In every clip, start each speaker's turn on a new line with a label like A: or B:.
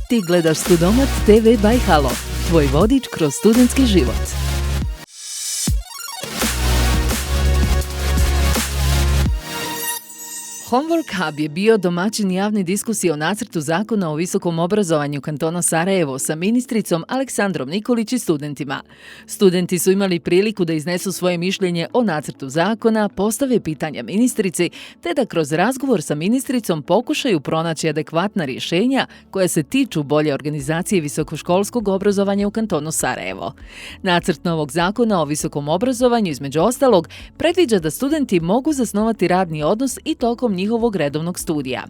A: Ti gledaš Studomat TV by Halo, tvoj vodič kroz studentski život. Homework Hub je bio domaćin javne diskusije o nacrtu zakona o visokom obrazovanju kantona Sarajevo sa ministricom Aleksandrom Nikolić i studentima. Studenti su imali priliku da iznesu svoje mišljenje o nacrtu zakona, postave pitanja ministrici, te da kroz razgovor sa ministricom pokušaju pronaći adekvatna rješenja koja se tiču bolje organizacije visokoškolskog obrazovanja u kantonu Sarajevo. Nacrt novog zakona o visokom obrazovanju, između ostalog, predviđa da studenti mogu zasnovati radni odnos i tokom njihovog redovnog studija.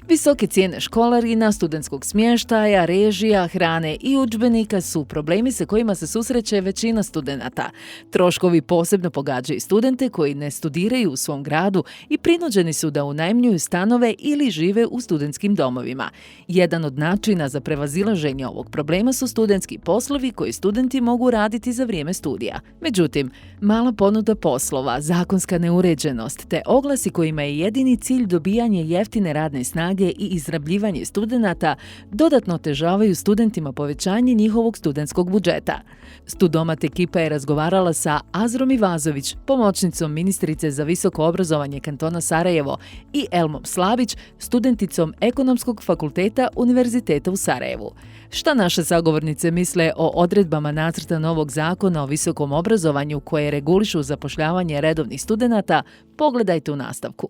A: Visoke cijene školarina, studentskog smještaja, režija, hrane i udžbenika su problemi sa kojima se susreće većina studenata. Troškovi posebno pogađaju studente koji ne studiraju u svom gradu i prinuđeni su da unajmljuju stanove ili žive u studentskim domovima. Jedan od načina za prevazilaženje ovog problema su studentski poslovi koji studenti mogu raditi za vrijeme studija. Međutim, mala ponuda poslova, zakonska neuređenost te oglasi kojima je jedini cilj dobijanje jeftine radne snage i izrabljivanje studenata dodatno otežavaju studentima povećanje njihovog studentskog budžeta. Studomat ekipa je razgovarala sa Azrom Ivazović, pomoćnicom ministrice za visoko obrazovanje kantona Sarajevo, i Elmom Slavić, studenticom Ekonomskog fakulteta Univerziteta u Sarajevu. Šta naše sagovornice misle o odredbama nacrta novog zakona o visokom obrazovanju koje regulišu zapošljavanje redovnih studenata, pogledajte u nastavku.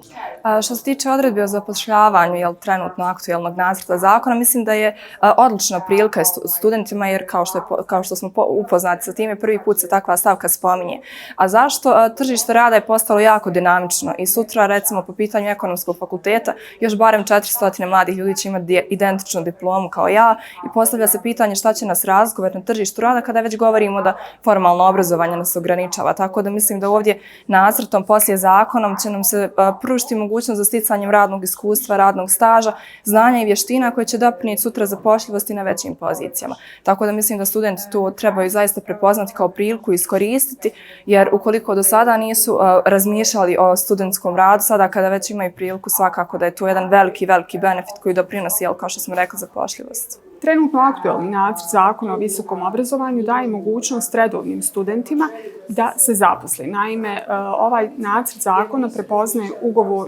B: Što se tiče odredbi o zapošljavanju trenutno aktualnog nacrta zakona, mislim da je odlična prilika studentima, jer kao što smo upoznati sa time, prvi put se takva stavka spominje. A zašto? Tržište rada je postalo jako dinamično i sutra, recimo po pitanju Ekonomskog fakulteta, još barem 400 mladih ljudi će imati identičnu diplomu kao ja i postavlja se pitanje šta će nas razgovor na tržištu rada kada već govorimo da formalno obrazovanje nas ograničava. Tako da mislim da ovdje nacrtom poslije zakonom će nam se pružiti mogućnost za sticanjem radnog iskustva, radnog staža, znanja i vještina koje će doprinijeti sutra zapošljivosti na većim pozicijama. Tako da mislim da studenti to trebaju zaista prepoznati kao priliku i iskoristiti, jer ukoliko do sada nisu razmišljali o studentskom radu, sada kada već imaju priliku, svakako da je to jedan veliki benefit koji doprinosi, kao što smo rekli, zapošljivost.
C: Trenutno aktualni nacrt zakona o visokom obrazovanju daje mogućnost redovnim studentima da se zaposle. Naime, ovaj nacrt zakona prepoznaje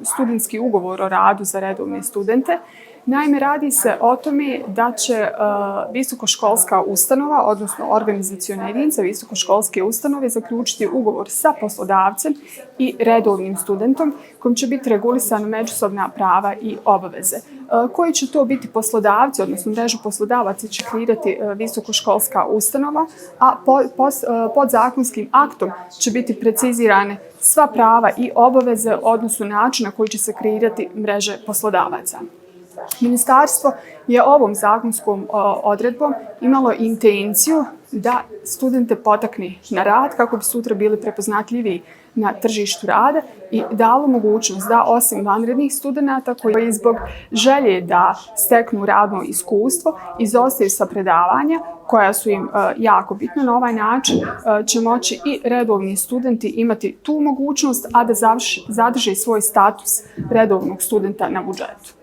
C: studentski ugovor o radu za redovne studente. Naime, radi se o tome da će visokoškolska ustanova, odnosno organizaciona jedinica visokoškolske ustanove zaključiti ugovor sa poslodavcem i redovnim studentom kojim će biti regulisana međusobna prava i obaveze. Koji će to biti poslodavci, odnosno mrežu poslodavaca će kreirati visokoškolska ustanova, a podzakonskim aktom će biti precizirane sva prava i obaveze, odnosno način na koji će se kreirati mreže poslodavaca. Ministarstvo je ovom zakonskom odredbom imalo intenciju da studente potakne na rad kako bi sutra bili prepoznatljiviji na tržištu rada i dalo mogućnost da osim vanrednih studenata koji zbog želje da steknu radno iskustvo izostaju sa predavanja koja su im jako bitna, na ovaj način će moći i redovni studenti imati tu mogućnost, a da zadrže svoj status redovnog studenta na budžetu.